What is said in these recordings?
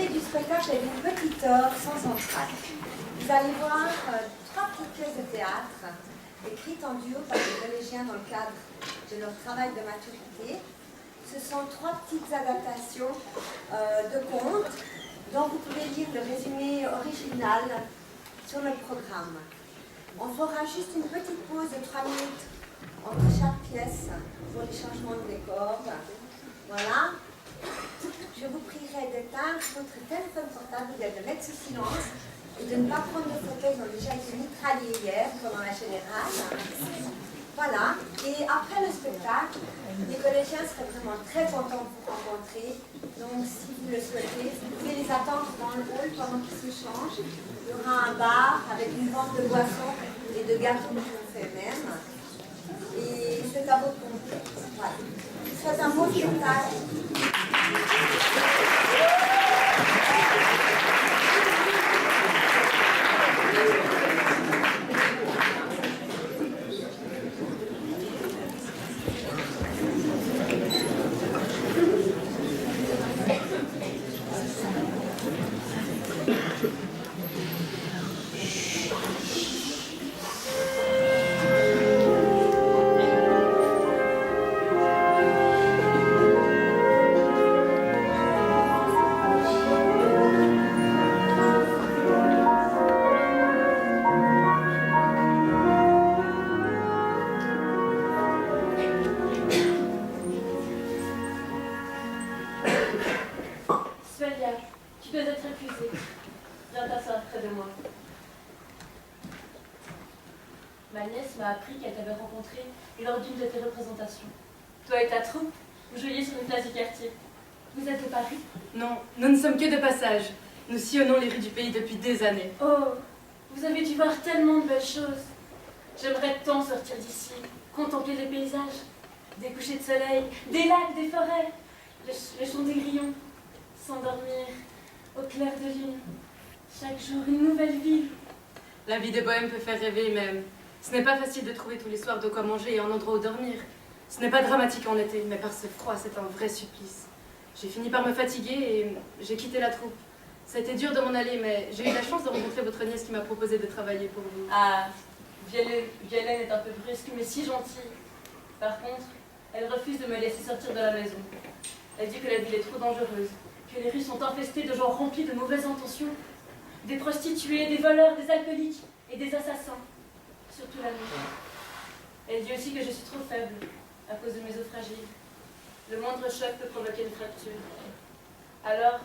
L'entrée du spectacle est d'une petite heure sans entracte. Vous allez voir trois petites pièces de théâtre écrites en duo par les collégiens dans le cadre de leur travail de maturité. Ce sont trois petites adaptations de contes dont vous pouvez lire le résumé original sur le programme. On fera juste une petite pause de 3 minutes entre chaque pièce pour les changements de décor. Voilà. Je vous prierai d'éteindre votre téléphone portable, de le mettre sous silence et de ne pas prendre de photos. Ils ont déjà été mitraillés hier pendant la générale. Voilà. Et après le spectacle, les collégiens seraient vraiment très contents de vous rencontrer. Donc, si vous le souhaitez, vous pouvez les attendre dans le hall pendant qu'ils se changent. Il y aura un bar avec une vente de boissons et de gâteaux que l'on fait même. Et c'est à votre compte. Voilà. C'est un beau spectacle. Ma nièce m'a appris qu'elle t'avait rencontré lors d'une de tes représentations. Toi et ta troupe, vous jouiez sur une place du quartier. Vous êtes de Paris? Non, nous ne sommes que de passage. Nous sillonnons les rues du pays depuis des années. Oh, vous avez dû voir tellement de belles choses. J'aimerais tant sortir d'ici, contempler les paysages, des couchers de soleil, des lacs, des forêts, les chants des grillons, s'endormir au clair de lune. Chaque jour, une nouvelle ville. La vie de bohème peut faire rêver, mais ce n'est pas facile de trouver tous les soirs de quoi manger et un endroit où dormir. Ce n'est pas dramatique en été, mais par ce froid, c'est un vrai supplice. J'ai fini par me fatiguer et j'ai quitté la troupe. Ça a été dur de m'en aller, mais j'ai eu la chance de rencontrer votre nièce qui m'a proposé de travailler pour vous. Ah, Violaine est un peu brusque, mais si gentille. Par contre, elle refuse de me laisser sortir de la maison. Elle dit que la ville est trop dangereuse, que les rues sont infestées de gens remplis de mauvaises intentions. Des prostituées, des voleurs, des alcooliques et des assassins. Surtout la nuit. Elle dit aussi que je suis trop faible à cause de mes os fragiles. Le moindre choc peut provoquer une fracture. Alors,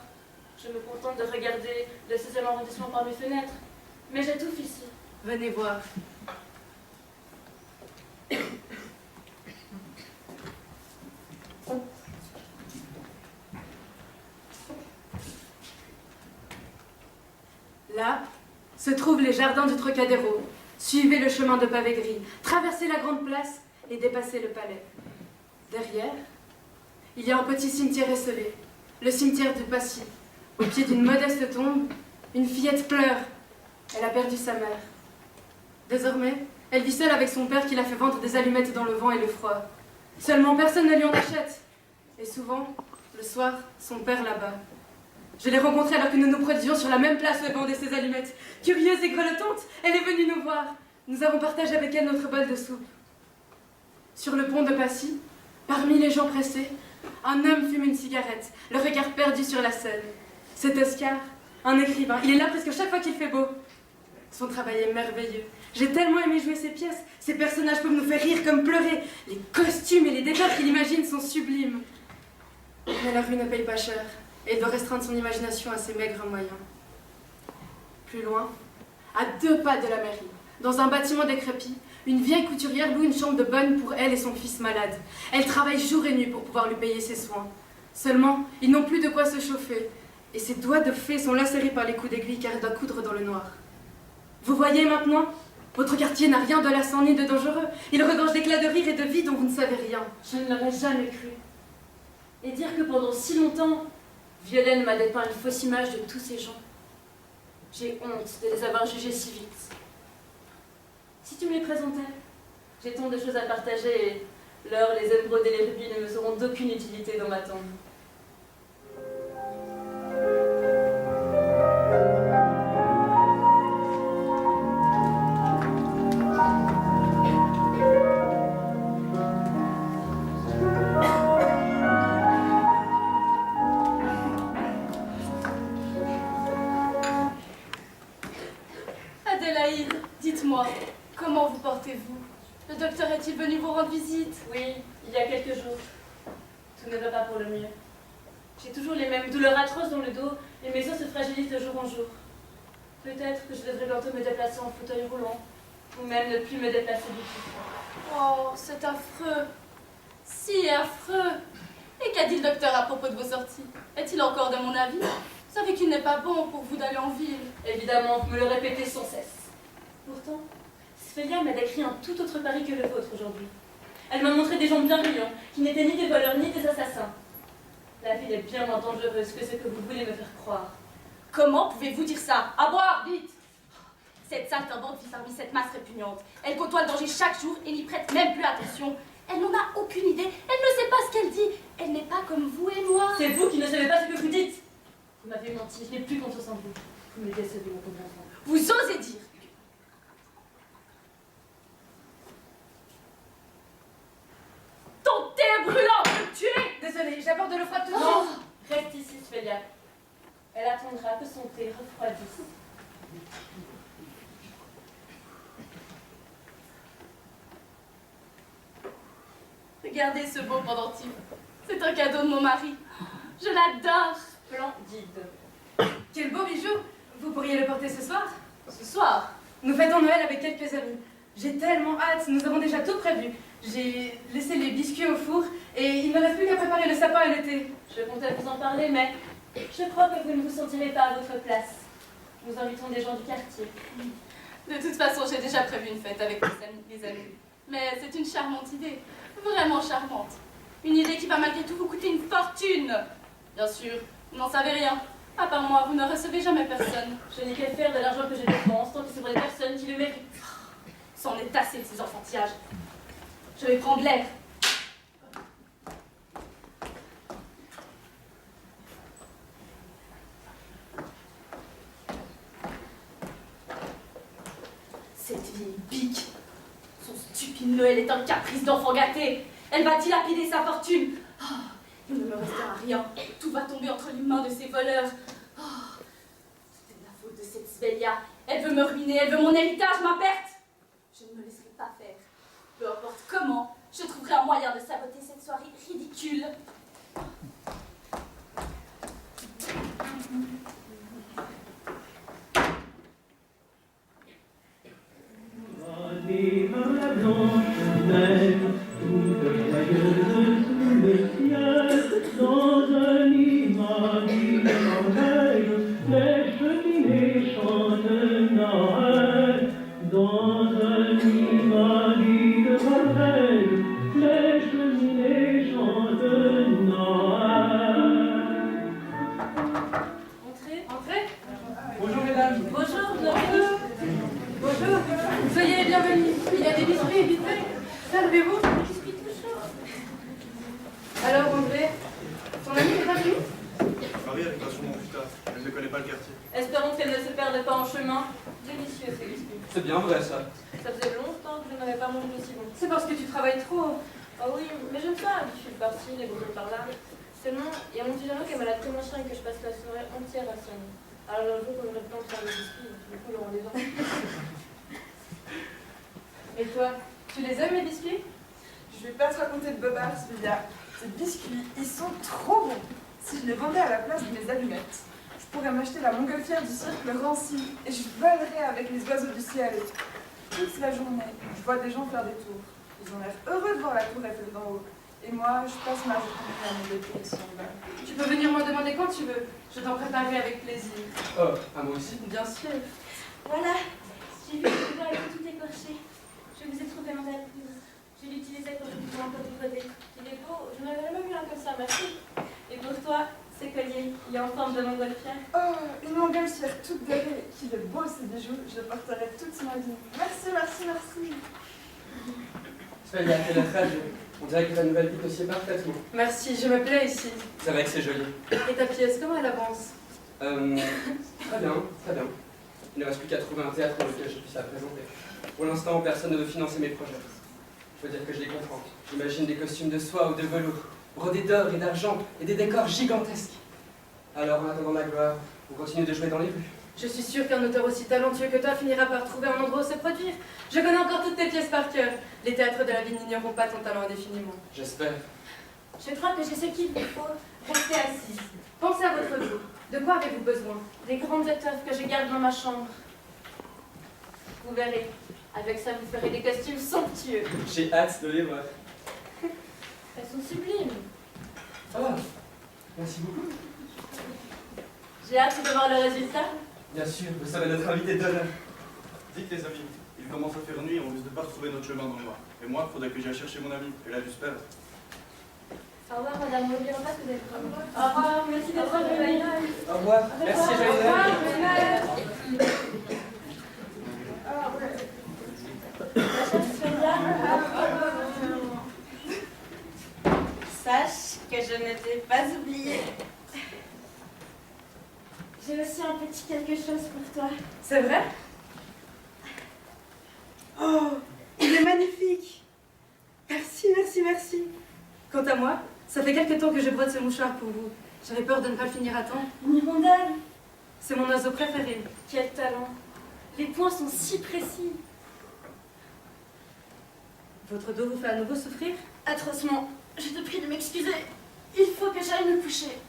je me contente de regarder le 16e arrondissement par mes fenêtres. Mais j'étouffe ici. Venez voir. Là se trouvent les jardins du Trocadéro. Suivez le chemin de pavé gris, traversez la grande place et dépassez le palais. Derrière, il y a un petit cimetière esselé, le cimetière du Passy. Au pied d'une modeste tombe, une fillette pleure. Elle a perdu sa mère. Désormais, elle vit seule avec son père qui l'a fait vendre des allumettes dans le vent et le froid. Seulement, personne ne lui en achète. Et souvent, le soir, son père là-bas. Je l'ai rencontrée alors que nous nous prodigions sur la même place où elle vendait ses allumettes. Curieuse et grelottante, elle est venue nous voir. Nous avons partagé avec elle notre bol de soupe. Sur le pont de Passy, parmi les gens pressés, un homme fume une cigarette, le regard perdu sur la scène. C'est Oscar, un écrivain. Il est là presque chaque fois qu'il fait beau. Son travail est merveilleux. J'ai tellement aimé jouer ces pièces. Ces personnages peuvent nous faire rire comme pleurer. Les costumes et les décors qu'il imagine sont sublimes. Mais la rue ne paye pas cher. Et il doit restreindre son imagination à ses maigres moyens. Plus loin, à 2 pas de la mairie, dans un bâtiment décrépit, une vieille couturière loue une chambre de bonne pour elle et son fils malade. Elle travaille jour et nuit pour pouvoir lui payer ses soins. Seulement, ils n'ont plus de quoi se chauffer. Et ses doigts de fée sont lacérés par les coups d'aiguille car elle doit coudre dans le noir. Vous voyez maintenant? Votre quartier n'a rien de lassant ni de dangereux. Il regorge d'éclats de rire et de vie dont vous ne savez rien. Je ne l'aurais jamais cru. Et dire que pendant si longtemps, Violaine m'a dépeint une fausse image de tous ces gens. J'ai honte de les avoir jugés si vite. Si tu me les présentais, j'ai tant de choses à partager et l'or, les émeraudes et les rubis ne me seront d'aucune utilité dans ma tombe. rendre visite. Oui, il y a quelques jours. Tout ne va pas pour le mieux. J'ai toujours les mêmes douleurs atroces dans le dos et mes os se fragilisent de jour en jour. Peut-être que je devrais bientôt me déplacer en fauteuil roulant, ou même ne plus me déplacer du tout. Oh, c'est affreux. Si affreux. Et qu'a dit le docteur à propos de vos sorties? Est-il encore de mon avis? Vous savez qu'il n'est pas bon pour vous d'aller en ville. Évidemment, vous me le répétez sans cesse. Pourtant, Sfelia m'a décrit un tout autre Paris que le vôtre aujourd'hui. Elle m'a montré des gens bienveillants, qui n'étaient ni des voleurs ni des assassins. La ville est bien moins dangereuse que ce que vous voulez me faire croire. Comment pouvez-vous dire ça? À boire, vite! Cette saltimbanque vit parmi cette masse répugnante. Elle côtoie le danger chaque jour et n'y prête même plus attention. Elle n'en a aucune idée. Elle ne sait pas ce qu'elle dit. Elle n'est pas comme vous et moi. C'est vous qui ne savez pas ce que vous dites. Vous m'avez menti, je n'ai plus confiance en vous. Vous me décevez, mon pauvre enfant. Vous osez dire ton thé brûlant peut me tuer. Désolée, j'apporte de l'eau froide tout de Non, suite. reste ici, Sfelia. Elle attendra que son thé refroidisse. Regardez ce beau pendentif. C'est un cadeau de mon mari. Je l'adore. Splendide. Quel beau bijou. Vous pourriez le porter ce soir? Ce soir, Nous fêtons Noël avec quelques amis. J'ai tellement hâte, nous avons déjà tout prévu. J'ai laissé les biscuits au four et il ne reste plus qu'à préparer le sapin et le thé. Je comptais vous en parler, mais je crois que vous ne vous sentirez pas à votre place. Nous invitons des gens du quartier. de toute façon, j'ai déjà prévu une fête avec les amis. Mais c'est une charmante idée. Vraiment charmante. Une idée qui va malgré tout vous coûter une fortune. Bien sûr, vous n'en savez rien. À part moi, vous ne recevez jamais personne. Je n'ai qu'à faire de l'argent que je dépense tant que c'est pour des personnes qui le méritent. C'en est assez de ces enfantillages. Je vais prendre l'air. Cette vieille bique. Son stupide Noël est un caprice d'enfant gâté. Elle va dilapider sa fortune. Oh, il ne me restera rien. Tout va tomber entre les mains de ces voleurs. Oh, c'est de la faute de cette Svellia. Elle veut me ruiner, elle veut mon héritage, ma perte. Je ne me laisserai pas faire. Peu importe comment, je trouverai un moyen de saboter cette soirée ridicule. Dans la blanche neige, toute joyeuse sous le ciel, dans un imaginaire merveille, les cheminées chantent Noël. Dans un imaginaire merveille, les cheminées chantent Noël. Entrez. Entrez. Bonjour mesdames. Bonjour, bienvenue. Bonjour. Soyez les bienvenus. Il y a des biscuits, vite fait. Servez-vous. Alors, André, ton ami n'est pas venu? Marie arrivera sûrement plus tard. Elle ne connaît pas le quartier. Espérons qu'elle ne se perde pas en chemin. Délicieux ces biscuits. C'est bien vrai ça. Ça faisait longtemps que je n'avais pas mangé aussi bon. C'est parce que tu travailles trop. Ah oui, mais j'aime ça, je suis par-ci, les bourgeons par-là. Seulement, il y a mon petit Jeannot qui est malade très machin et que je passe la soirée entière à soigner. Alors un jour, quand j'aurai le temps de faire des biscuits, du coup, le rendez-vous. Et toi, tu les aimes les biscuits? Je vais pas te raconter de bobards, Sylvia. Ces biscuits, ils sont trop bons. Si je les vendais à la place de mes allumettes, je pourrais m'acheter la montgolfière du cirque Rancy et je volerais avec les oiseaux du ciel. Toute la journée, je vois des gens faire des tours. Ils ont l'air heureux de voir la tour Eiffel d'en haut. Et moi, je passe ma journée à me détruire ici en bas. Tu peux venir m'en demander quand tu veux. Je t'en préparerai avec plaisir. Oh, à moi aussi. Bien sûr. Voilà, j'ai vu que le verre était tout écorché. Je vous ai trouvé un verre. Je l'utilisais quand je faisais un peu de brevet. Il est beau, je n'avais jamais vu un comme ça, merci. Et pour toi, ce collier, il est en forme de montgolfière. Oh, une montgolfière toute dorée. Qu'il est beau ces bijoux, je le porterai toute ma vie. Merci, merci, merci. Svellia, quelle radio. On dirait que la nouvelle pique aussi parfaitement. Merci, je me plais ici. C'est vrai que c'est joli. Et ta pièce, comment elle avance? Très bien, très bien. Il ne reste plus qu'à trouver un théâtre dans lequel je puisse la présenter. Pour l'instant, personne ne veut financer mes projets. Je veux dire que je les comprends. J'imagine des costumes de soie ou de velours, brodés d'or et d'argent, et des décors gigantesques. Alors, en attendant ma gloire, on continue de jouer dans les rues. Je suis sûre qu'un auteur aussi talentueux que toi finira par trouver un endroit où se produire. Je connais encore toutes tes pièces par cœur. Les théâtres de la ville n'ignoreront pas ton talent indéfiniment. J'espère. Je crois que j'ai ce qu'il vous faut. Restez assise. Pensez à votre jour. De quoi avez-vous besoin? Des grandes étoffes que je garde dans ma chambre. Vous verrez, avec ça vous ferez des costumes somptueux. J'ai hâte de les voir. Elles sont sublimes. Ah, merci beaucoup. J'ai hâte de voir le résultat. Bien sûr, vous serez notre invité d'honneur. Dites les amis, il commence à faire nuit, on risque de pas retrouver notre chemin dans le noir. Et moi, faudrait que j'aille chercher mon ami, et là j'espère. Au revoir, madame. N'oubliez pas que vous êtes comme moi. Au revoir, merci d'être venue. Au revoir. Merci, joyeux Sache que je ne t'ai pas oublié. J'ai aussi un petit quelque chose pour toi. C'est vrai? Oh, il est magnifique! Merci, merci, merci. Quant à moi, ça fait quelque temps que je brode ce mouchoir pour vous. J'avais peur de ne pas le finir à temps. Une hirondelle. C'est mon oiseau préféré. Quel talent. Les points sont si précis. Votre dos vous fait à nouveau souffrir? Atrocement. Je te prie de m'excuser. Il faut que j'aille me coucher.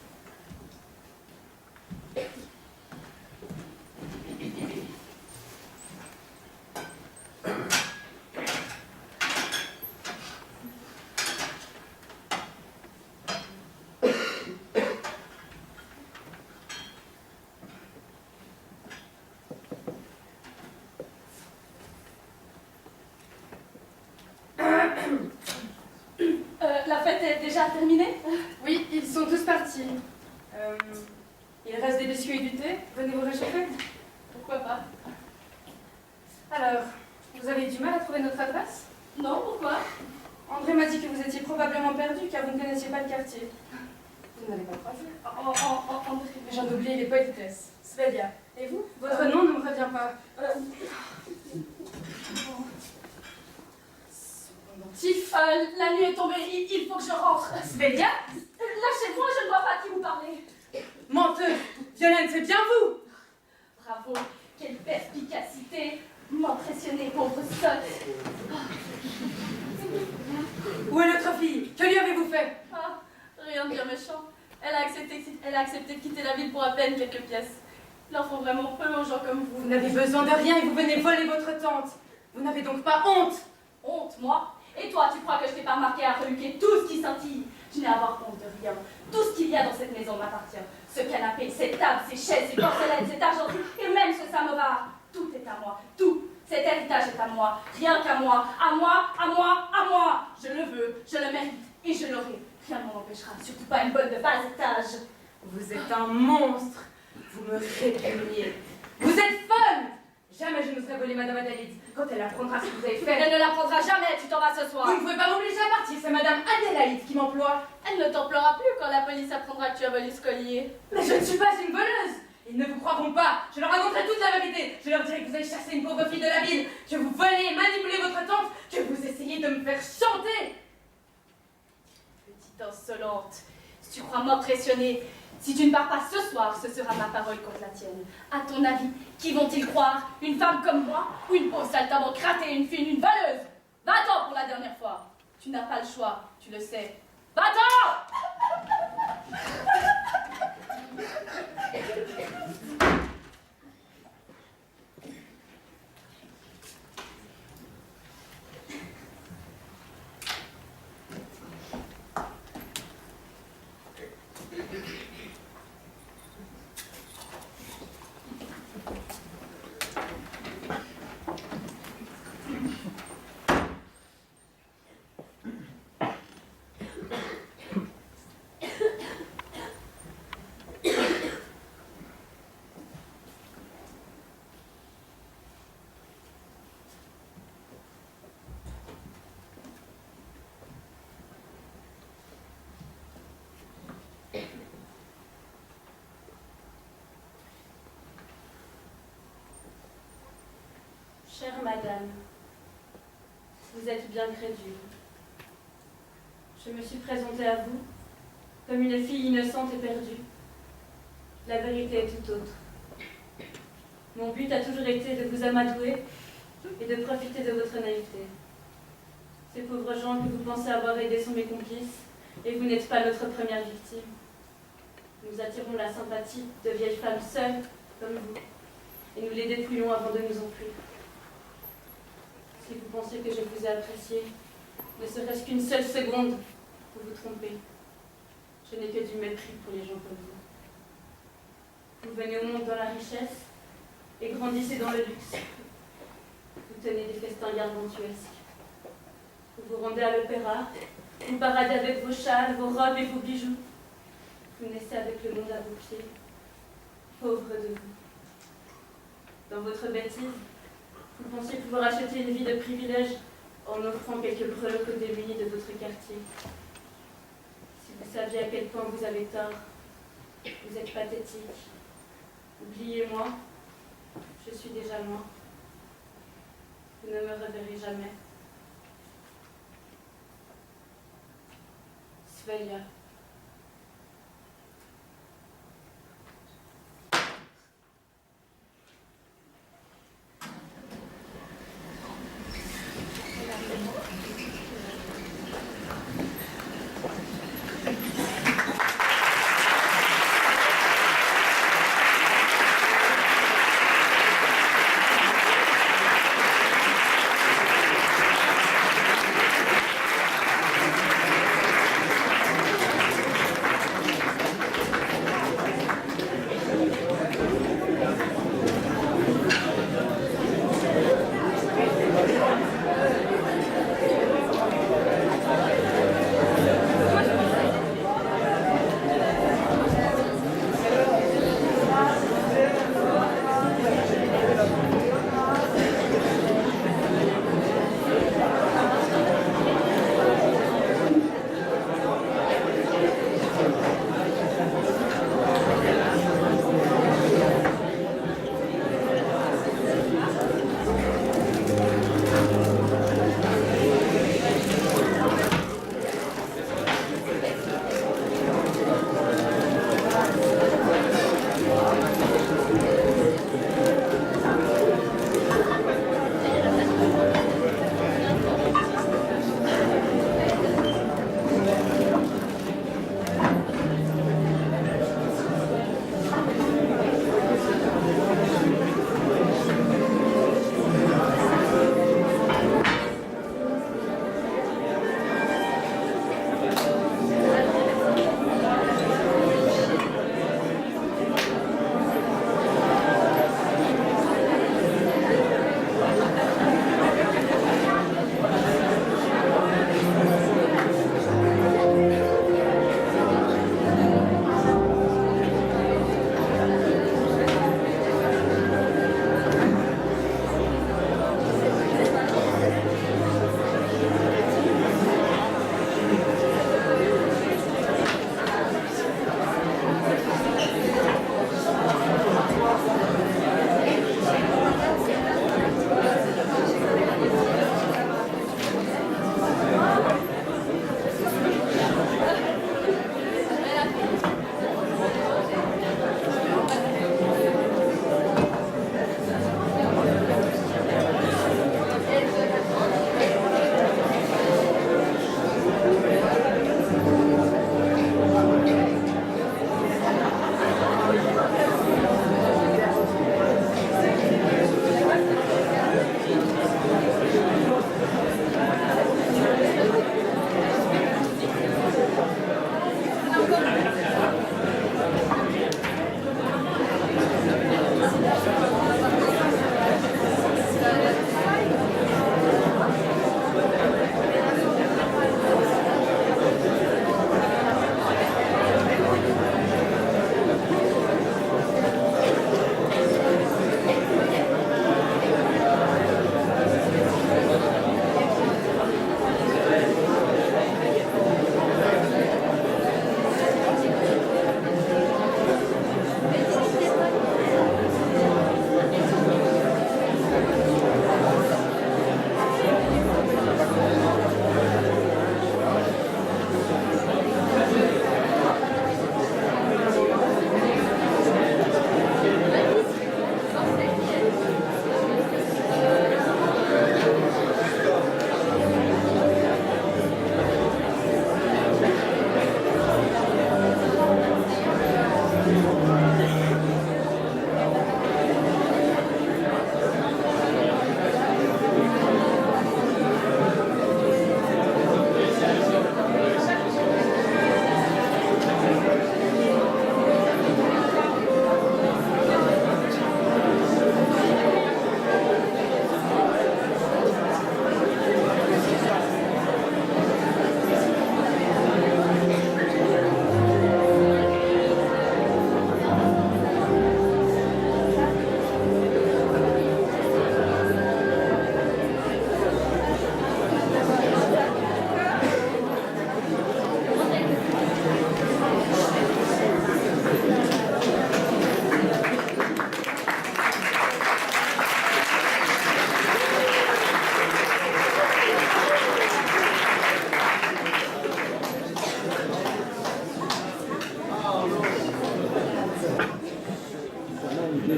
La fête est déjà terminée? Oui, ils sont tous partis. Il reste des biscuits et du thé. Venez vous réchauffer. Pourquoi pas? Alors, vous avez eu du mal à trouver notre adresse? Non, pourquoi? André m'a dit que vous étiez probablement perdu car vous ne connaissiez pas le quartier. Vous n'avez pas croisé? André. J'en oublie les politesses. Svelia. Et vous? Votre nom ne me revient pas. Tiff, la nuit est tombée, il faut que je rentre. Svelia? Lâchez-moi, je ne vois pas à qui vous parlez. Menteuse! Violaine, c'est bien vous! Bravo, quelle perspicacité. M'impressionner, pauvre sotte. Où est l'autre fille? Que lui avez-vous fait? Ah, rien de bien méchant. Elle a accepté de quitter la ville pour à peine quelques pièces. Il en faut vraiment peu aux gens comme vous. Vous n'avez besoin de rien et vous venez voler votre tante. Vous n'avez donc pas honte? Honte, moi? Et toi, tu crois que je t'ai pas remarqué à reluquer tout ce qui scintille? Je n'ai à avoir honte de rien. Tout ce qu'il y a dans cette maison m'appartient. Ce canapé, cette table, ces chaises, ces porcelaines, cette argenterie, et même ce samovar. Tout est à moi. Tout. Cet héritage est à moi. Rien qu'à moi. À moi, à moi, à moi. Je le veux, je le mérite, et je l'aurai. Rien ne m'en empêchera. Surtout pas une bonne de bas étage. Vous êtes un monstre. Vous me répugnez. Vous êtes folle! Jamais je ne serai volée Madame Adélaïde. Quand elle apprendra ce que vous avez fait... Elle ne l'apprendra jamais, tu t'en vas ce soir. Vous ne pouvez pas m'obliger à partir, c'est Madame Adélaïde qui m'emploie. Elle ne t'emploiera plus quand la police apprendra que tu as volé ce collier. Mais je ne suis pas une voleuse. Ils ne vous croiront pas. Je leur raconterai toute la vérité. Je leur dirai que vous avez chassé une pauvre fille de la ville, que vous volez et manipulez votre tante, que vous essayez de me faire chanter. Petite insolente, si tu crois m'impressionner, si tu ne pars pas ce soir, ce sera ma parole contre la tienne. À ton avis, qui vont-ils croire? Une femme comme moi ou une pauvre saltimbanque ratée, une fille, une voleuse? Va-t'en pour la dernière fois. Tu n'as pas le choix, tu le sais. Va-t'en! Chère madame, vous êtes bien crédule. Je me suis présentée à vous comme une fille innocente et perdue. La vérité est tout autre. Mon but a toujours été de vous amadouer et de profiter de votre naïveté. Ces pauvres gens que vous pensez avoir aidés sont mes complices, et vous n'êtes pas notre première victime. Nous attirons la sympathie de vieilles femmes seules, comme vous, et nous les dépouillons avant de nous enfuir. Si vous pensez que je vous ai apprécié, ne serait-ce qu'une seule seconde, vous vous trompez. Je n'ai que du mépris pour les gens comme vous. Vous venez au monde dans la richesse et grandissez dans le luxe. Vous tenez des festins gargantuesques. Vous vous rendez à l'opéra, vous paradez avec vos châles, vos robes et vos bijoux. Vous naissez avec le monde à vos pieds. Pauvre de vous. Dans votre bêtise, vous pensiez pouvoir acheter une vie de privilège en offrant quelques breloques aux démunis de votre quartier. Si vous saviez à quel point vous avez tort, vous êtes pathétique. Oubliez-moi, je suis déjà moi. Vous ne me reverrez jamais. Svellia.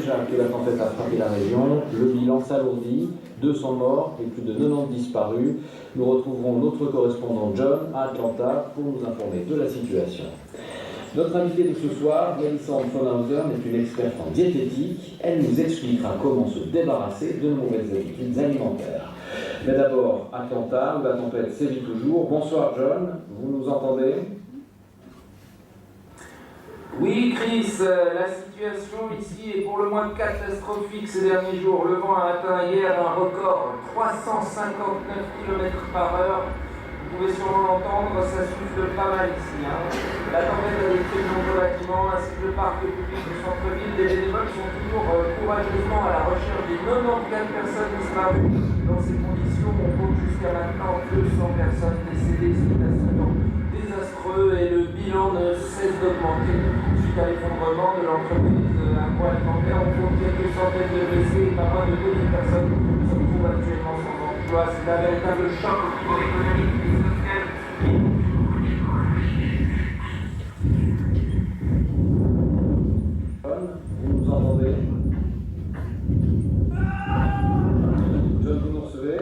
déjà que la tempête a frappé la région, le bilan s'alourdit, 200 morts et plus de 90 disparus. Nous retrouverons notre correspondant John à Atlanta pour nous informer de la situation. Notre invitée de ce soir, Melissa Anfenhauser, est une experte en diététique. Elle nous expliquera comment se débarrasser de nos mauvaises habitudes alimentaires. Mais d'abord, Atlanta, où la tempête sévit toujours. Bonsoir John, vous nous entendez ? Oui, Chris, la situation ici est pour le moins catastrophique ces derniers jours. Le vent a atteint hier un record, 359 km/h. Vous pouvez sûrement l'entendre, ça souffle pas mal ici. La tempête a détruit de nombreux bâtiments ainsi que le parc public du centre-ville. Les bénévoles sont toujours courageusement à la recherche des 94 personnes disparues. Dans ces conditions, on compte jusqu'à maintenant 200 personnes décédées. C'est absolument désastreux et le bilan ne cesse d'augmenter. Suite à l'effondrement de l'entreprise agroalimentaire, on compte quelques centaines de blessés et pas moins de 2000 personnes se retrouvent actuellement sans emploi. C'est un véritable choc au niveau économique et social. Vous nous entendez ? John, vous nous recevez ?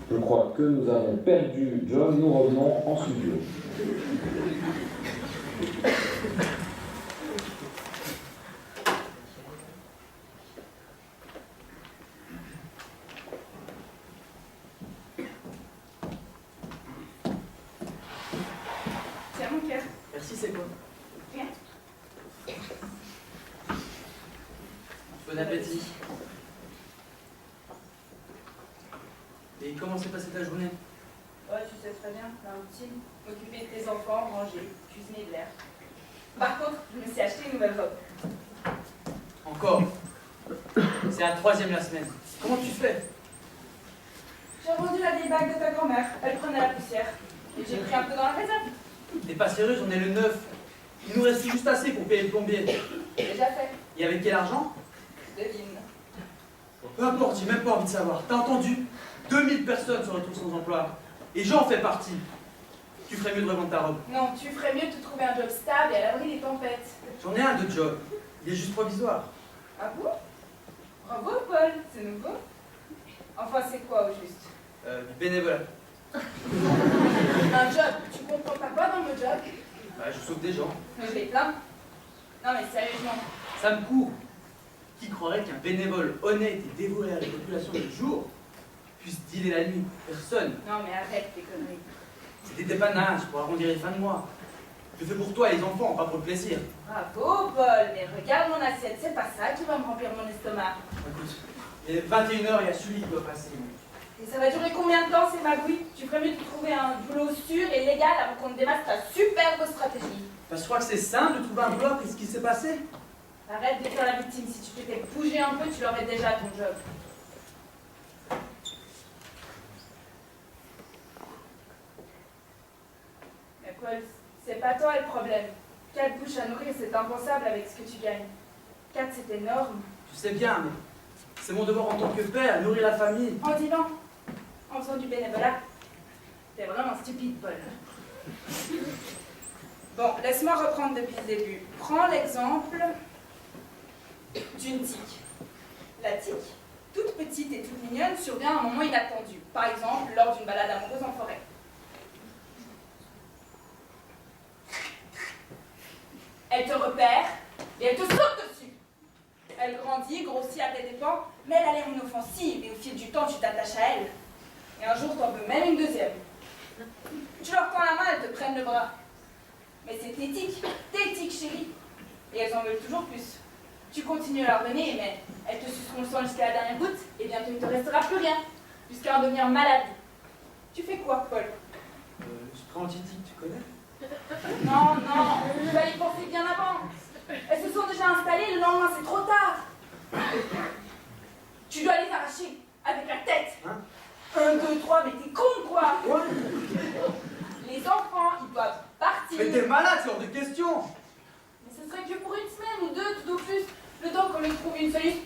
Je crois que nous avons perdu John, nous revenons en studio. Tiens, mon cœur. Merci, c'est quoi? Rien. Bon appétit. Et comment s'est passée ta journée? Ouais, tu sais très bien, la routine. M'occuper de tes enfants, manger, cuisiner de l'air. Par contre, je me suis acheté une nouvelle robe. Encore? C'est la 3e la semaine. Comment tu fais? J'ai vendu la vieille bague de ta grand-mère. Elle prenait la poussière. Et j'ai pris un peu dans la réserve. T'es pas sérieuse, on est le 9. Il nous reste juste assez pour payer le plombier. Déjà fait. Et avec quel argent? Devine. Peu importe, j'ai même pas envie de savoir. T'as entendu? 2000 personnes se retrouvent sans emploi. Et j'en fais partie. Tu ferais mieux de revendre ta robe. Non, tu ferais mieux de te trouver un job stable et à l'abri des tempêtes. J'en ai un de job. Il est juste provisoire. Ah bon? Bravo, Paul, c'est nouveau. Enfin, c'est quoi au juste? Du bénévolat. Un job? Tu comprends pas dans le job? Bah, je sauve des gens. Mais je les plains. Non, mais sérieusement. Ça me court. Qui croirait qu'un bénévole honnête et dévoué à la population du jour puisse dealer la nuit? Personne. Non, mais arrête tes conneries. C'est des dépannages pour arrondir les fins de mois. Je le fais pour toi et les enfants, pas pour le plaisir. Bravo, Paul, mais regarde mon assiette, c'est pas ça qui va me remplir mon estomac. Écoute, il est 21h, il y a Sully qui doit passer. Et ça va durer combien de temps ces magouilles? Tu ferais mieux de trouver un boulot sûr et légal avant qu'on ne démarre ta superbe stratégie. Bah, je crois que c'est simple de trouver un boulot, qu'est-ce qui s'est passé? Arrête de faire la victime, si tu t'étais bougé un peu, tu l'aurais déjà ton job. Mais Paul, c'est pas toi le problème. 4 bouches à nourrir, c'est impensable avec ce que tu gagnes. 4, c'est énorme. Je sais bien, mais c'est mon devoir en tant que père, nourrir la famille. En dînant, en faisant du bénévolat. T'es vraiment stupide, Paul. Bon, laisse-moi reprendre depuis le début. Prends l'exemple d'une tique. La tique, toute petite et toute mignonne, survient à un moment inattendu. Par exemple, lors d'une balade amoureuse en forêt. Elle te repère et elle te saute dessus. Elle grandit, grossit à tes dépens, mais elle a l'air inoffensive et au fil du temps, tu t'attaches à elle. Et un jour, t'en veux même une deuxième. Tu leur tends la main, elles te prennent le bras. Mais c'est tes tiques chérie. Et elles en veulent toujours plus. Tu continues à leur donner, mais elles te suceront le sang jusqu'à la dernière goutte, et bientôt il ne te restera plus rien, jusqu'à en devenir malade. Tu fais quoi, Paul? Je prends anti-tic, tu connais? Non, tu vas y penser bien avant. Elles se sont déjà installées, le lendemain c'est trop tard. Tu dois les arracher, avec la tête. Hein? 1, 2, 3, mais t'es con quoi? Les enfants, ils doivent partir. Mais t'es malade, c'est hors de question! Mais ce serait que pour une semaine ou 2, tout au plus, le temps qu'on lui trouve une solution.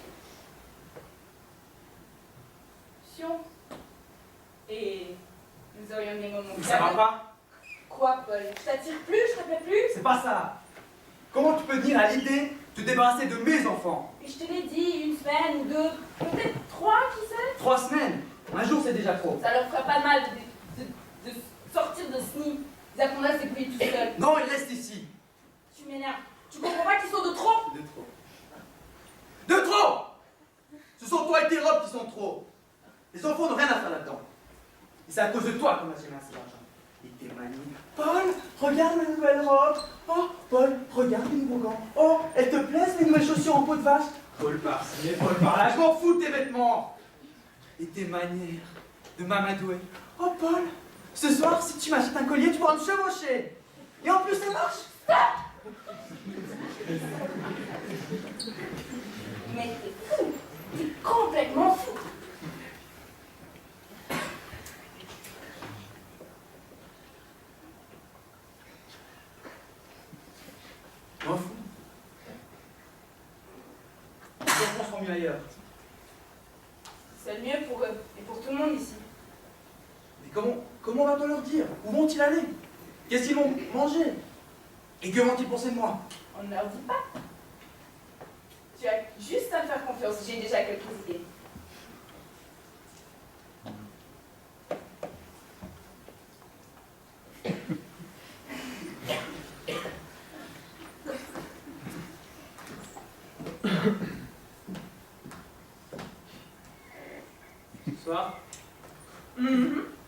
Et nous aurions des moments Ça va pas? Quoi, Paul? Je t'attire plus, je te plais plus? C'est pas ça! Comment tu peux venir à l'idée de te débarrasser de mes enfants? Et je te l'ai dit, 1 semaine ou 2, peut-être 3, qui sait? 3 semaines? Un jour, c'est déjà trop. Ça leur fera pas de mal de sortir de ce nid. Ils apprendront à se débrouiller tout seuls. Non, ils restent ici. Tu m'énerves. Tu comprends pas qu'ils sont de trop? De trop. De trop! Ce sont toi et tes robes qui sont trop. Les enfants n'ont rien à faire là-dedans. Et c'est à cause de toi qu'on a jamais assez d'argent. Et tes manies. Paul, regarde ma nouvelle robe. Oh, Paul, regarde mes nouveaux gants. Oh, elles te plaisent mes nouvelles chaussures en peau de vache? Paul par-ci et Paul par-là, je m'en fous de tes vêtements. Et tes manières de m'amadouer. Oh, Paul, ce soir, si tu m'achètes un collier, tu pourras me chevaucher. Et en plus, ça marche. Mais t'es fou. T'es complètement fou. M'en fous. Les enfants seront mieux ailleurs. C'est le mieux pour eux et pour tout le monde ici. Mais comment va-t-on leur dire? Où vont-ils aller? Qu'est-ce qu'ils vont manger? Et que vont-ils penser de moi? On ne leur dit pas. Tu as juste à me faire confiance, j'ai déjà quelques idées. Bonsoir.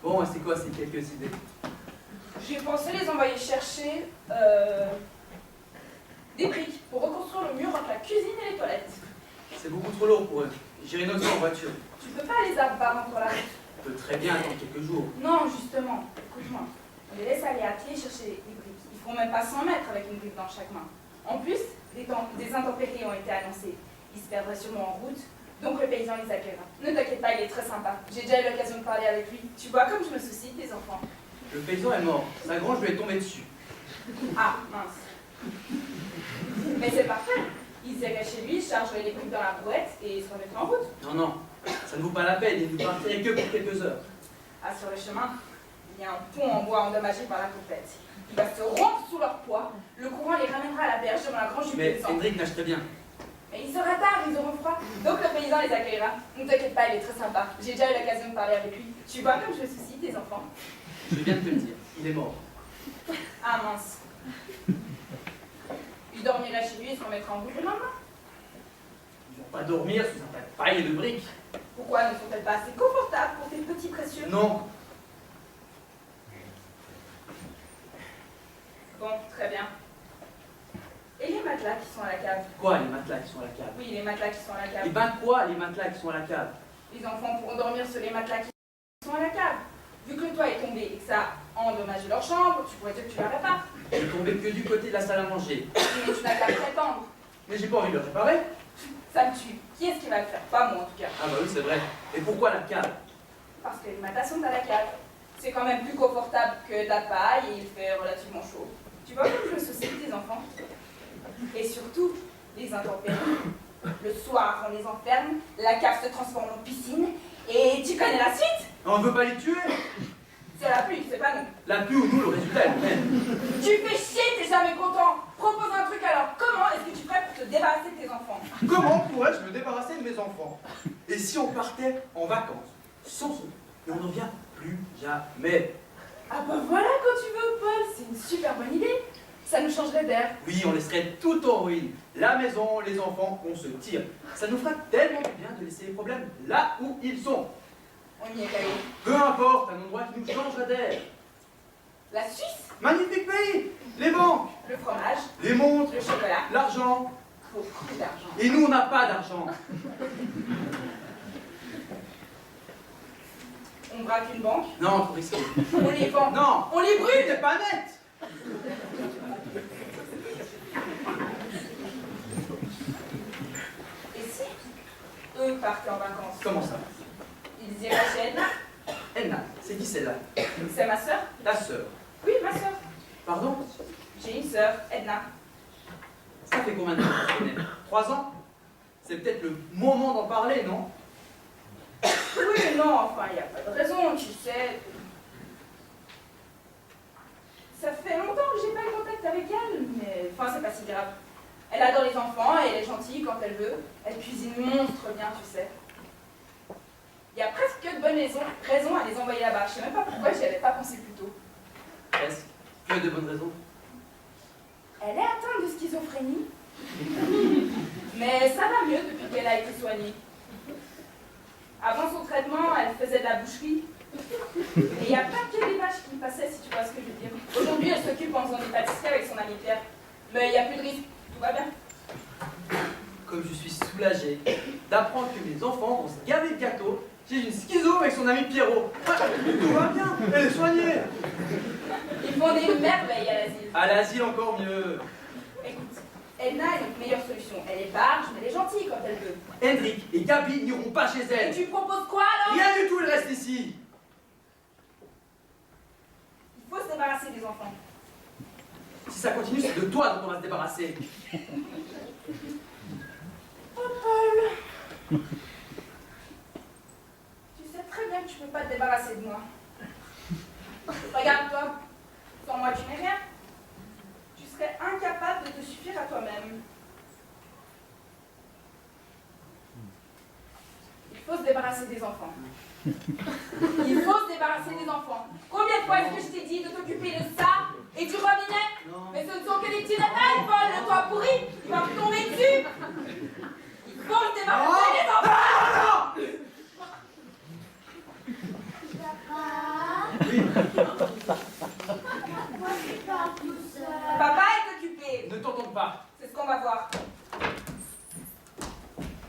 Bon, c'est quoi ces quelques idées? J'ai pensé les envoyer chercher des briques pour reconstruire le mur entre la cuisine et les toilettes. C'est beaucoup trop lourd pour eux. J'irai une autre fois en voiture. Tu peux pas les abattre entre la route. Je peux très bien attendre quelques jours. Non, justement, écoute-moi. On les laisse aller à pied chercher des briques. Ils font même pas 100 mètres avec une brique dans chaque main. En plus, des intempéries ont été annoncées. Ils se perdraient sûrement en route, donc le paysan les accueillera. Ne t'inquiète pas, il est très sympa. J'ai déjà eu l'occasion de parler avec lui. Tu vois comme je me soucie de tes enfants. Le paysan est mort. Sa grange lui est tombée dessus. Ah, mince. Mais c'est parfait. Ils iraient chez lui, chargeraient les briques dans la brouette et se remettraient en route. Non, non. Ça ne vaut pas la peine. Il ne partirait que pour quelques heures. Ah, sur le chemin, il y a un pont en bois endommagé par la tempête. Il va se rompre sous leur poids. Le courant les ramènera à la berge devant la grange du Mais paysan. Hendrik nage très bien. Mais il sera tard, ils auront froid. Donc le paysan les accueillera. Ne t'inquiète pas, il est très sympa. J'ai déjà eu l'occasion de parler avec lui. Tu vois comme je me soucie de tes enfants. Je viens de te le dire. Il est mort. Ah mince. Il dormira chez lui et se remettra en route le lendemain. Ils vont pas dormir sous un tas de paille et de briques. Pourquoi ne sont-elles pas assez confortables pour tes petits précieux? Non. Bon, très bien. Et les matelas qui sont à la cave? Quoi, les matelas qui sont à la cave? Oui, les matelas qui sont à la cave. Et ben quoi, les matelas qui sont à la cave? Les enfants pourront dormir sur les matelas qui sont à la cave. Vu que le toit est tombé et que ça a endommagé leur chambre, tu pourrais dire que tu la répares. Je suis tombé que du côté de la salle à manger. Mais tu n'as qu'à prétendre. Mais j'ai pas envie de le réparer. Ça me tue. Qui est-ce qui va le faire? Pas moi en tout cas. Ah bah oui, c'est vrai. Et pourquoi la cave? Parce que les matelas sont à la cave. C'est quand même plus confortable que de la paille et il fait relativement chaud. Tu vois comme je me soucie de tes enfants? Et surtout, les intempéries. Le soir, on les enferme, la cave se transforme en piscine, et tu connais la suite? On ne veut pas les tuer. C'est la pluie, c'est pas nous. La pluie ou nous, le résultat est le même. Tu fais chier, t'es jamais content. Propose un truc alors. Comment est-ce que tu ferais pour te débarrasser de tes enfants? Comment pourrais-je me débarrasser de mes enfants? Et si on partait en vacances, sans eux, et on n'en revient plus jamais? Ah bah voilà quand tu veux, Paul. C'est une super bonne idée. Ça nous changerait d'air. Oui, on laisserait tout en ruine. La maison, les enfants, on se tire. Ça nous fera tellement du bien de laisser les problèmes là où ils sont. On y est allé. Peu importe, un endroit qui nous changerait d'air. La Suisse, Magnifique pays. Les banques, le fromage, les montres, le chocolat, l'argent. beaucoup d'argent. Et nous, on n'a pas d'argent. On braque une banque, Non, trop risqué. on les vend, Non, on les brûle. t'es pas net. Et si eux partaient en vacances? Comment ça? Ils iraient chez Edna. Edna, c'est qui celle-là? C'est ma sœur? Ta sœur. Oui, ma sœur. Pardon? J'ai une sœur, Edna. Ça fait combien de temps que tu connais? 3 ans? C'est peut-être le moment d'en parler, non? Oui, mais non, enfin, il n'y a pas de raison, tu sais. Ça fait longtemps que j'ai pas eu contact avec elle, mais enfin, c'est pas si grave. Elle adore les enfants et elle est gentille quand elle veut. Elle cuisine monstre bien, tu sais. Il y a presque que de bonnes raisons à les envoyer là-bas. Je sais même pas pourquoi j'y avais pas pensé plus tôt. Presque. Que de bonnes raisons. Elle est atteinte de schizophrénie. Mais ça va mieux depuis qu'elle a été soignée. Avant son traitement, elle faisait de la boucherie. Et il y a pas que des vaches qui passaient, si tu vois ce que je veux dire. Aujourd'hui, elle s'occupe en faisant des pâtisseries avec son ami Pierre. Mais il n'y a plus de risque. Tout va bien. Comme je suis soulagé d'apprendre que mes enfants vont se gaver de gâteaux chez une schizo avec son ami Pierrot. Tout va bien, elle est soignée. Ils font des merveilles à l'asile. À l'asile, encore mieux. Écoute, Edna est notre meilleure solution. Elle est barge, mais elle est gentille quand elle veut. Hendrik et Gabi n'iront pas chez Et elle. tu proposes quoi alors? Rien du tout, elle reste ici. Il faut se débarrasser des enfants. Si ça continue, c'est de toi dont on va se débarrasser. Oh Paul, tu sais très bien que tu peux pas te débarrasser de moi. Regarde-toi, sans moi tu n'es rien. Tu serais incapable de te suffire à toi-même. Il faut se débarrasser des enfants. Il faut se débarrasser des enfants. Combien de fois est-ce que je t'ai dit de t'occuper de ça et du robinet? Mais ce ne sont que des petits détails, Paul, le toit pourri, il va me tomber dessus. Il faut se débarrasser des enfants. Papa est occupé. Ne t'entends pas. C'est ce qu'on va voir.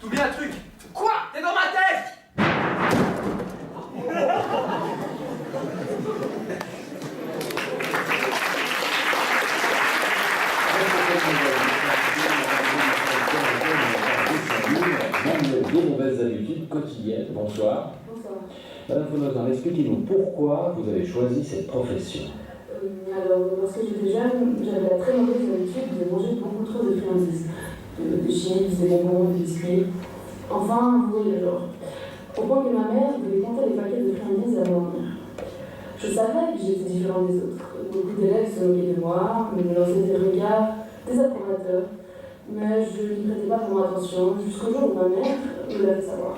T'oublies un truc. Quoi? T'es dans ma tête. Deux mauvaises habitudes quotidiennes. Bonsoir. Bonsoir. Madame Fonotin, expliquez-nous pourquoi vous avez choisi cette profession. Alors, lorsque j'étais jeune, j'avais la très mauvaise habitude de manger beaucoup trop de friandises. De chips, des bonbons, des biscuits. Enfin, vous voyez le genre. Au point que ma mère devait compter les paquets de friandises avant moi. Je savais que j'étais différente des autres. Beaucoup d'élèves se moquaient de moi, me lançaient des regards désapprobateurs. Mais je n'y prêtais pas vraiment attention, jusqu'au jour où ma mère me l'a fait savoir.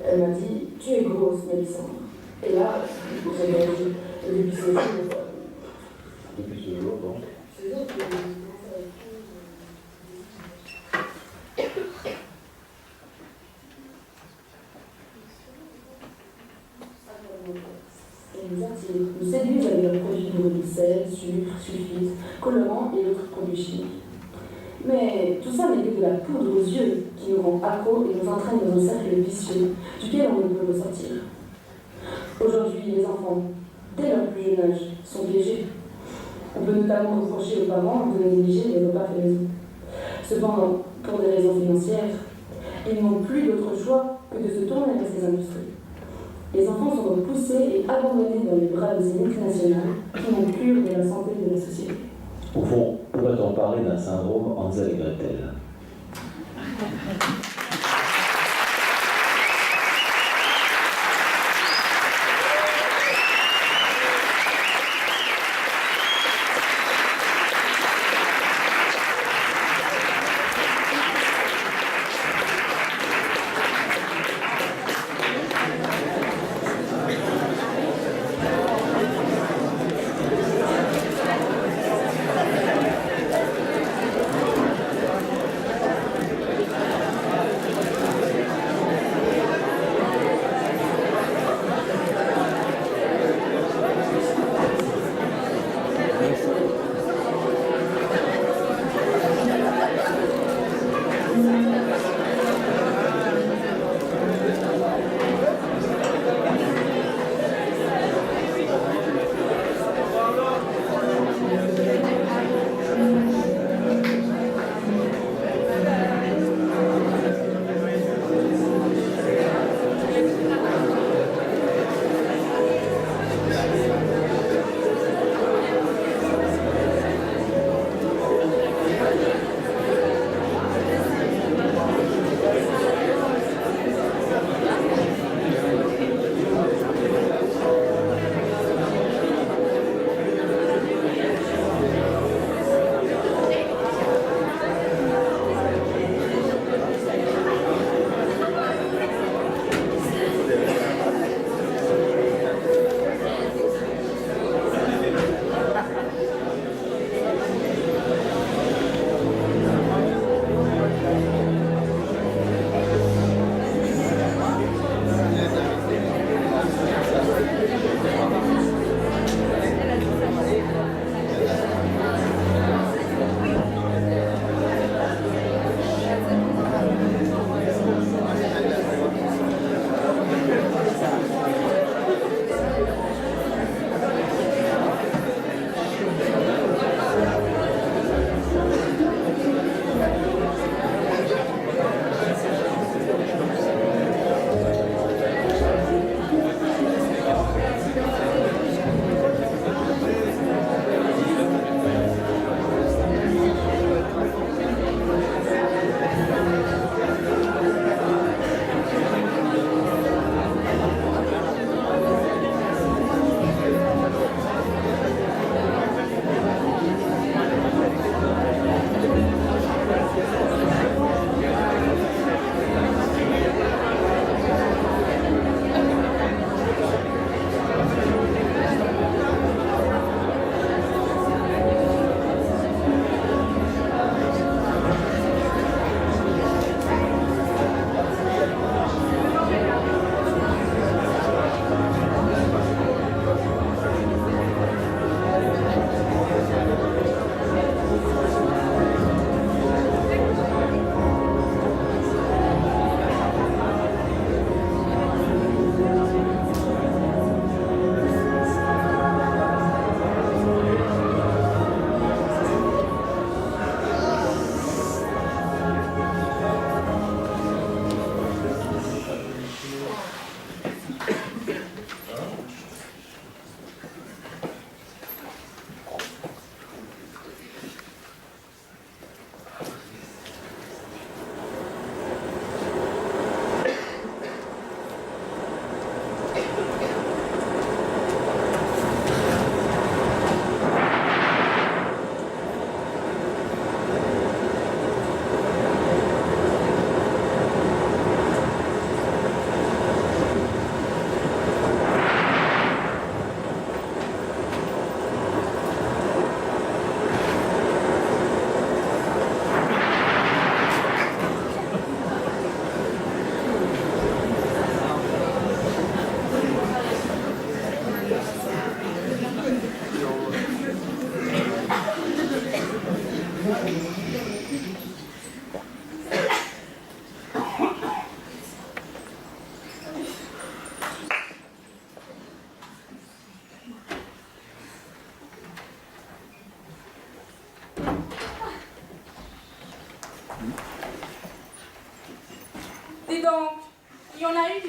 Elle m'a dit « Tu es grosse, Mélissandre ». Et là, j'ai réagi. Et depuis ce jour, Depuis ce jour, donc. Nous séduisent avec leurs produits de sel, sucre, sulfite, colorants et autres produits chimiques. Mais tout ça n'est que de la poudre aux yeux qui nous rend accros et nous entraîne dans un cercle vicieux duquel on ne peut ressortir. Aujourd'hui, les enfants, dès leur plus jeune âge, sont piégés. On peut notamment reprocher aux parents de négliger les repas faits maison. Cependant, pour des raisons financières, ils n'ont plus d'autre choix que de se tourner vers ces industries. Les enfants sont donc poussés et abandonnés dans les bras de ces multinationales qui n'ont plus de la santé de la société. Au fond, pourrait-on parler d'un syndrome Hansel et Gretel?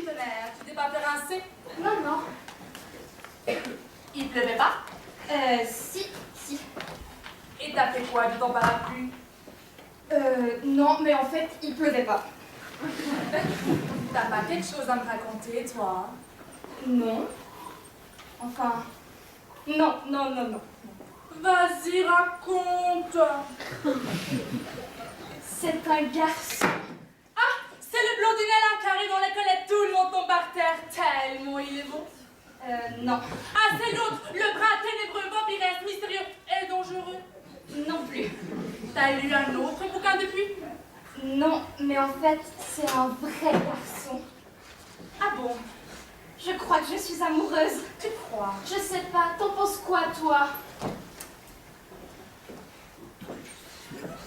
tonnerre, tu t'es pas fait rincer? Non, non. Il pleuvait pas? Si. Et t'as fait quoi de ton parapluie? Non, mais en fait, il pleuvait pas. T'as pas quelque chose à me raconter, toi? Non. Enfin, non. Vas-y, raconte! C'est un garçon. Ah! C'est le blondinet là qui arrive dans l'école et tout le monde tombe par terre tellement il est beau. Non. Ah, c'est l'autre! Le bras ténébreux, vampiresque, mystérieux et dangereux. Non plus. T'as lu un autre bouquin depuis? Non, mais en fait, c'est un vrai garçon. Ah bon? Je crois que je suis amoureuse. Tu crois? Je sais pas, t'en penses quoi, toi?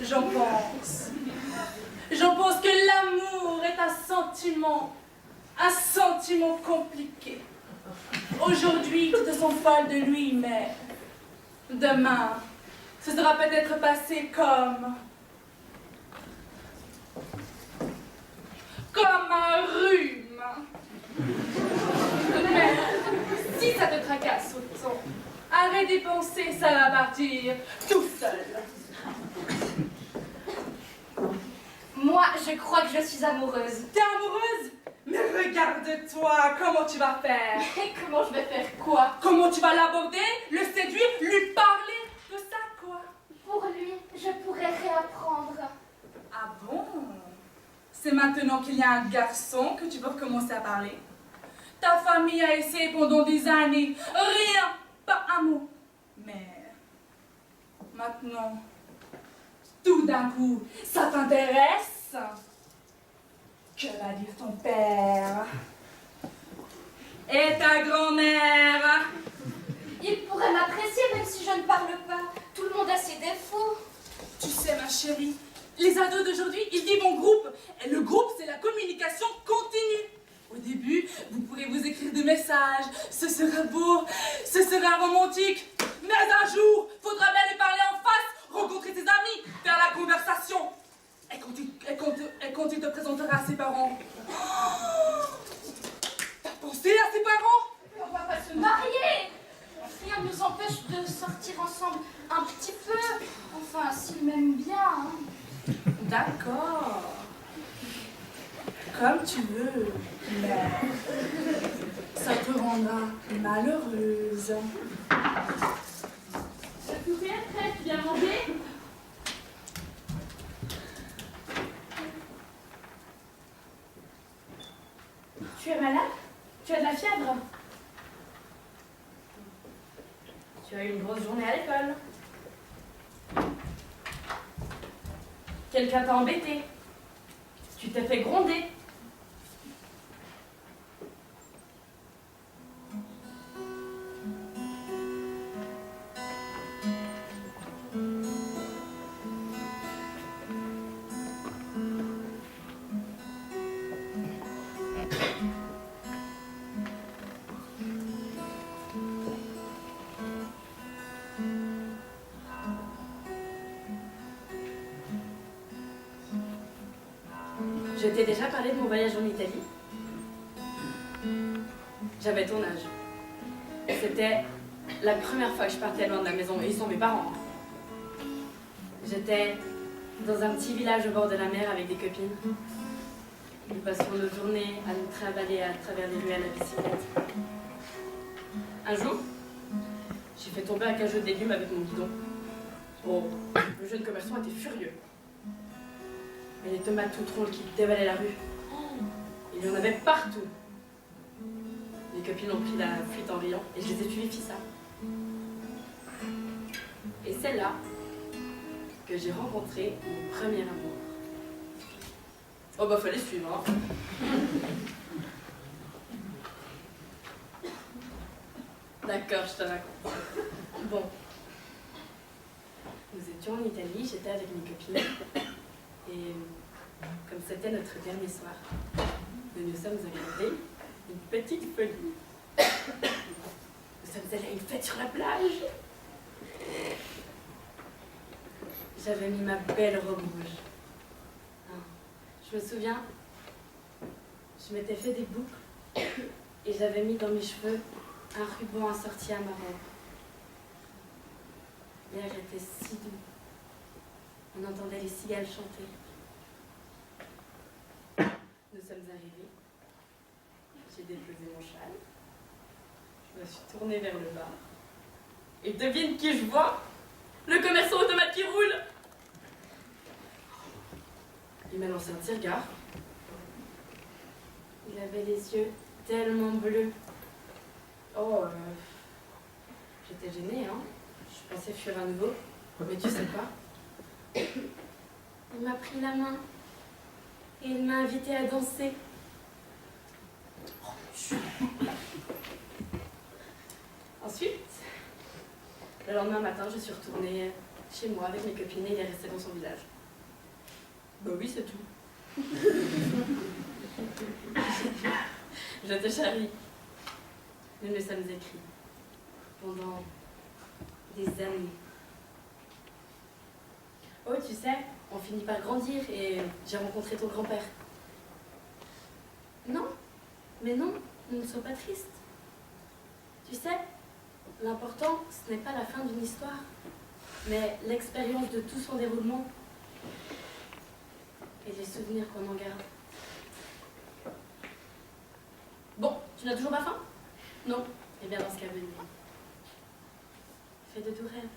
J'en pense que l'amour est un sentiment compliqué. Aujourd'hui, tu te sens folle de lui, mais demain, ce sera peut-être passé comme un rhume. Mais si ça te tracasse autant, arrête d'y penser, ça va partir tout seul. Moi, je crois que je suis amoureuse. T'es amoureuse? Mais regarde-toi, comment tu vas faire? Et comment je vais faire quoi? Comment tu vas l'aborder, le séduire, lui parler de ça, quoi? Pour lui, je pourrais réapprendre. Ah bon? C'est maintenant qu'il y a un garçon que tu veux recommencer à parler? Ta famille a essayé pendant des années, rien, pas un mot. Mais maintenant, tout d'un coup, ça t'intéresse? Que va dire ton père? Et ta grand-mère? Il pourrait m'apprécier même si je ne parle pas. Tout le monde a ses défauts. Tu sais, ma chérie, les ados d'aujourd'hui, ils vivent en groupe. Et le groupe, c'est la communication continue. Au début, vous pourrez vous écrire des messages. Ce sera beau, ce sera romantique. Mais un jour, faudra bien les parler en face, rencontrer tes amis, faire la conversation. Et quand il te présentera à ses parents. T'as pensé à ses parents? On va pas se marier. Rien ne nous empêche de sortir ensemble un petit peu. Enfin, s'il m'aime bien. Hein. D'accord. Comme tu veux, mais ça te rendra malheureuse. Le souper est prêt, tu viens manger? Tu es malade? Tu as de la fièvre? Tu as eu une grosse journée à l'école. Quelqu'un t'a embêté. Tu t'es fait gronder. Je t'ai déjà parlé de mon voyage en Italie. J'avais ton âge. C'était la première fois que je partais loin de la maison, et ils sont mes parents. J'étais dans un petit village au bord de la mer avec des copines. Nous passions nos journées à nous travailler à travers les ruelles à bicyclette. Un jour, j'ai fait tomber un cajot de légumes avec mon bidon. Oh, le jeune commerçant était furieux. Et les tomates tout drôles qui dévalaient la rue. Il y en avait partout. Les copines ont pris la fuite en riant et je les ai suivies, ça. Et c'est là que j'ai rencontré mon premier amour. Oh bah fallait suivre, hein. D'accord, je te raconte. Bon. Nous étions en Italie, j'étais avec mes copines. Et comme c'était notre dernier soir, nous nous sommes organisés une petite folie. Nous sommes allés à une fête sur la plage. J'avais mis ma belle robe rouge. Je me souviens, je m'étais fait des boucles Et j'avais mis dans mes cheveux un ruban assorti à ma robe. L'air était si doux. On entendait les cigales chanter. Nous sommes arrivés. J'ai déposé mon châle. Je me suis tournée vers le bar. Et devine qui je vois? Le commerçant automate qui roule! Il m'a lancé un petit regard. Il avait les yeux tellement bleus. Oh, j'étais gênée, hein. Je pensais fuir à nouveau. Mais tu sais pas. Il m'a pris la main. Et il m'a invité à danser. Ensuite, le lendemain matin, je suis retournée chez moi avec mes copines et il est resté dans son village. Bah oui, c'est tout. Je te charrie. Nous nous sommes écrits pendant des années. Oh, tu sais, on finit par grandir et j'ai rencontré ton grand-père. Non, mais non, ne sois pas triste. Tu sais, l'important, ce n'est pas la fin d'une histoire, mais l'expérience de tout son déroulement et les souvenirs qu'on en garde. Bon, tu n'as toujours pas faim? Non? Eh bien, dans ce cas, venez. Fais de doux rêves.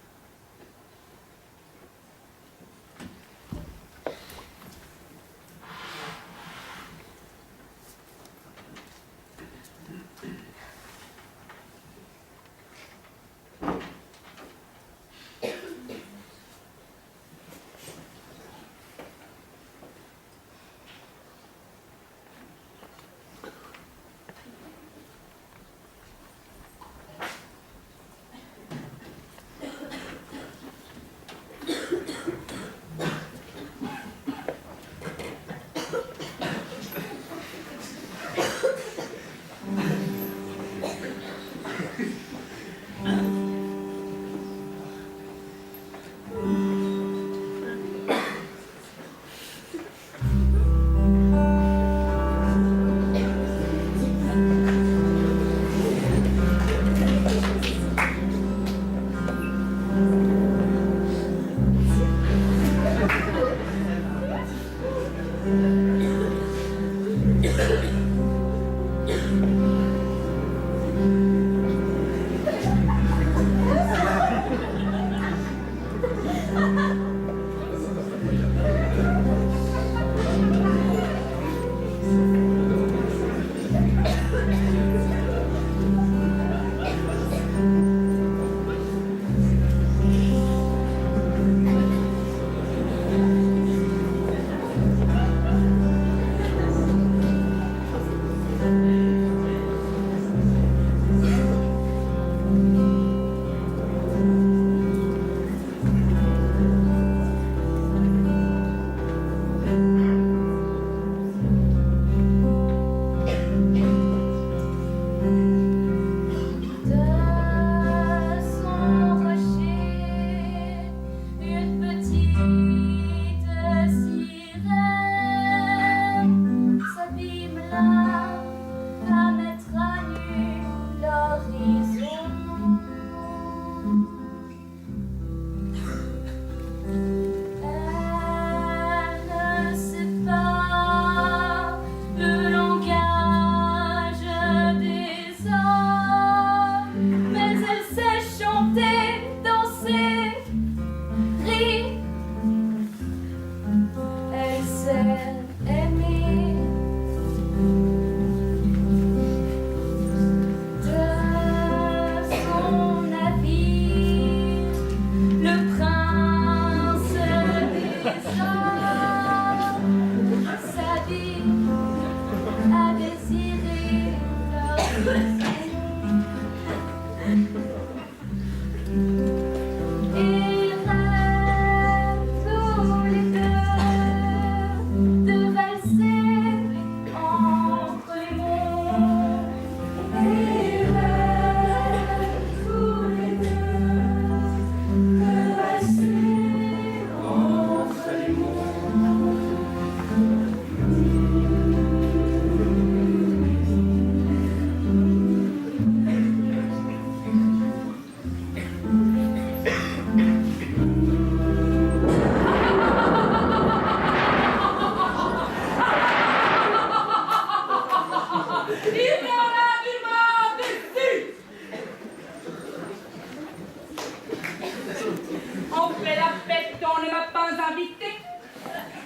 On fait la fête quand on ne m'a pas invité.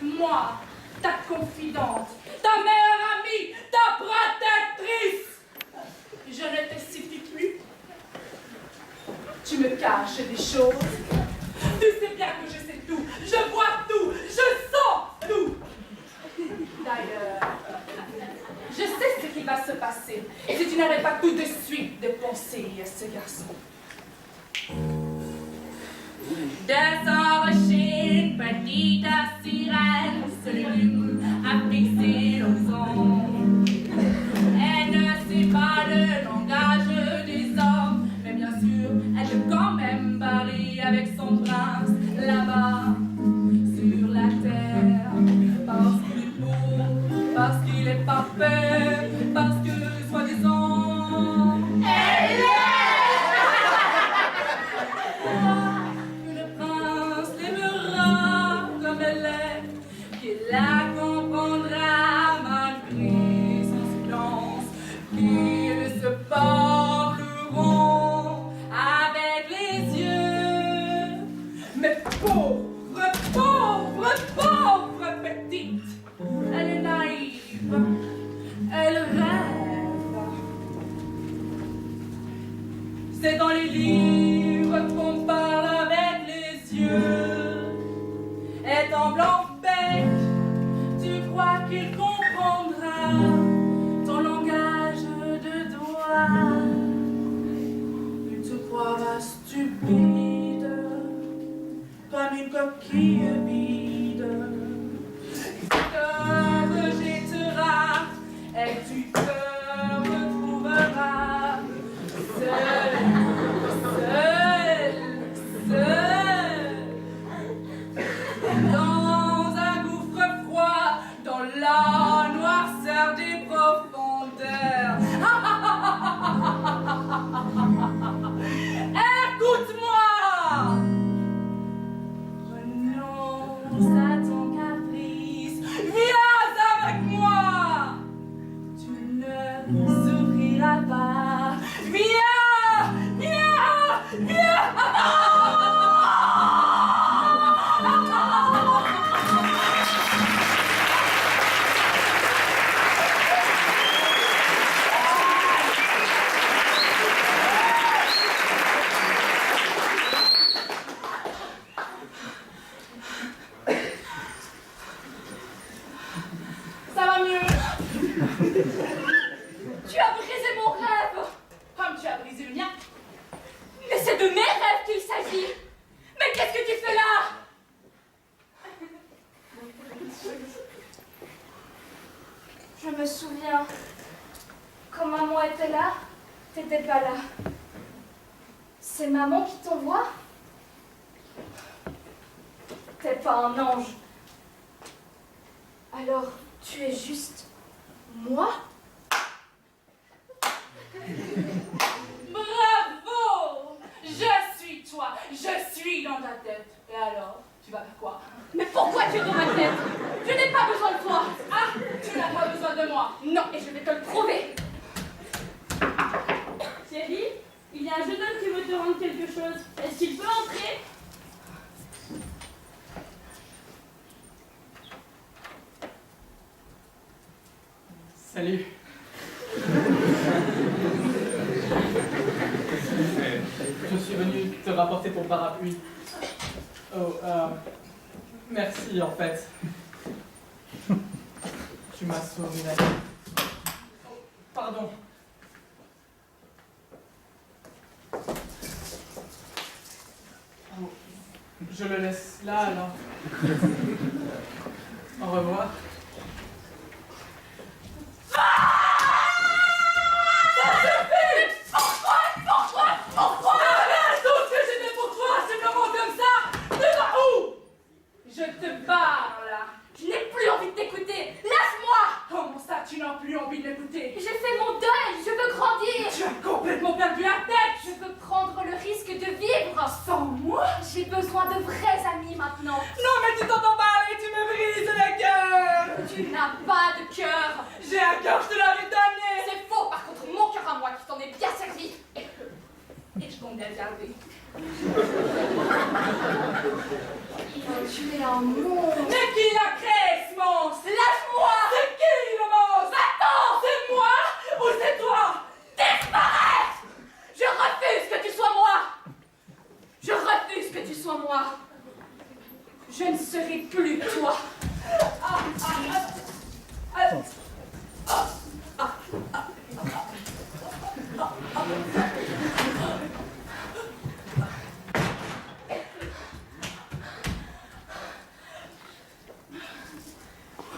Moi, ta confidente, ta meilleure amie, ta protectrice. Je ne te suffis plus. Tu me caches des choses. Tu sais bien que je sais tout. Je vois tout. Je sens tout. D'ailleurs, je sais ce qui va se passer si tu n'arrêtes pas tout de suite de penser à ce garçon. Descends rocher, petite sirène, se l'allume à fixer l'horizon. Elle ne sait pas le langage des hommes, mais bien sûr, elle peut quand même parler avec son prince là-bas sur la terre. Parce qu'il est beau, parce qu'il est parfait, parce que soi-disant, elle est. La comprendra malgré son silence, qu'ils se parleront avec les yeux. Mais pauvre, pauvre, pauvre petite, elle est naïve, elle rêve. C'est dans les livres qu'on parle avec les yeux, et en blanc. Tu crois qu'il comprendra ton langage de doigts. Il te croira stupide, comme une coquille vide. Il te rejettera et tu te retrouveras seul, seul, seul. Dans la noirceur des profondeurs. Écoute-moi! Renonce à ton caprice. Viens avec moi! Tu ne souffriras pas. Viens! Viens! Viens! Ça va mieux. Tu as brisé mon rêve, comme tu as brisé le mien. Mais c'est de mes rêves qu'il s'agit. Mais qu'est-ce que tu fais là? Je me souviens, quand maman était là, t'étais pas là. C'est maman qui t'envoie? T'es pas un ange. Alors, tu es juste moi? Bravo! Je suis toi, je suis dans ta tête. Et alors, tu vas faire quoi? Mais pourquoi tu es dans ma tête? Je n'ai pas besoin de toi. Ah, tu n'as pas besoin de moi. Non, et je vais te le prouver. Chérie, il y a un jeune homme qui veut te rendre quelque chose. Est-ce qu'il peut entrer? Salut. Je suis venu te rapporter ton parapluie. Oh, merci en fait. Tu m'as sauvé la vie. Oh, pardon. Oh, je le laisse là alors. Au revoir. Pourquoi? Arrête tout ce que j'ai fait pour toi, simplement comme ça. Tu vas où? Je te parle. Je n'ai plus envie de t'écouter. Laisse-moi. Comment ça, tu n'as plus envie de m'écouter? J'ai fait mon deuil, je veux grandir. Tu as complètement perdu la tête. Je veux prendre le risque de vivre sans moi. J'ai besoin de vrais amis maintenant. Non, mais tu t'entends parler, tu me brises le cœur. Tu n'as pas de cœur. J'ai un cœur, je te l'avais donné. C'est faux, par contre, mon cœur à moi qui t'en est bien servi. Et je compte bien le garder. Tu es un monstre. Mais qui l'a créé, ce monstre? Lâche-moi! C'est qui le monstre? Attends! C'est moi ou c'est toi? Disparais! Je refuse que tu sois moi! Je refuse que tu sois moi! Je ne serai plus toi!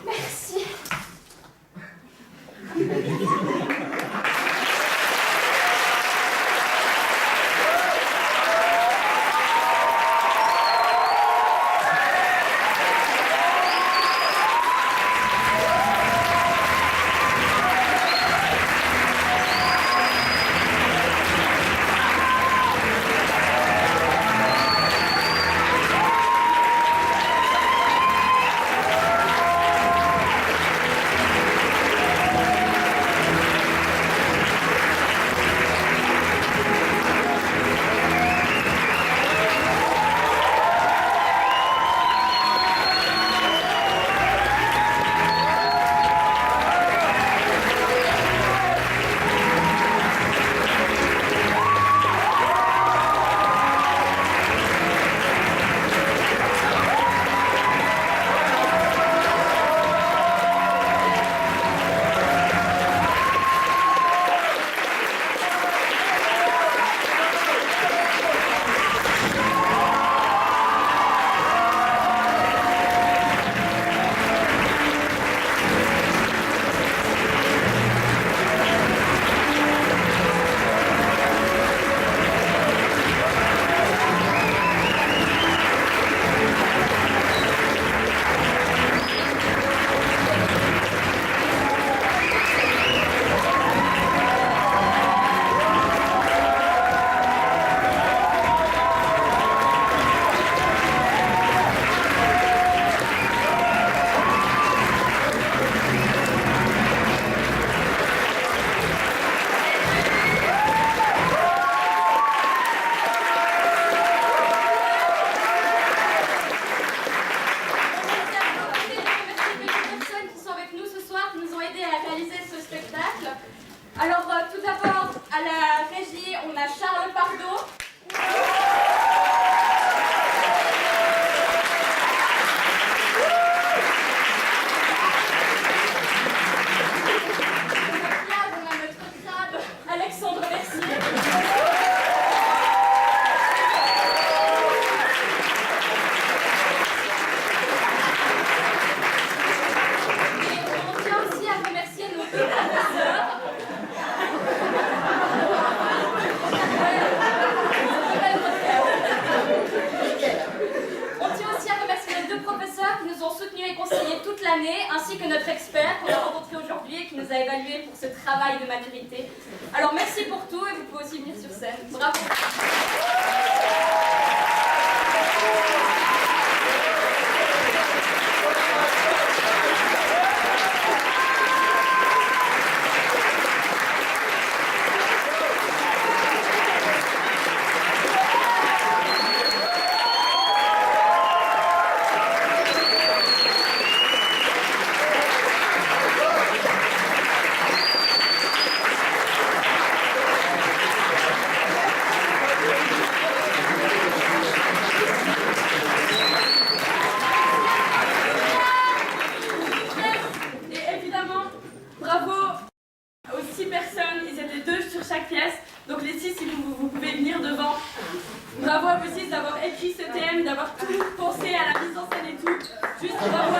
Merci. ainsi que notre expert qu'on a rencontré aujourd'hui et qui nous a évalués pour ce travail de maturité. Alors merci pour tout et vous pouvez aussi venir sur scène. Bravo. Donc les 6, si vous pouvez venir devant. Bravo à vous 6 d'avoir écrit ce thème, d'avoir tout pensé à la mise en scène et tout. Juste bravo.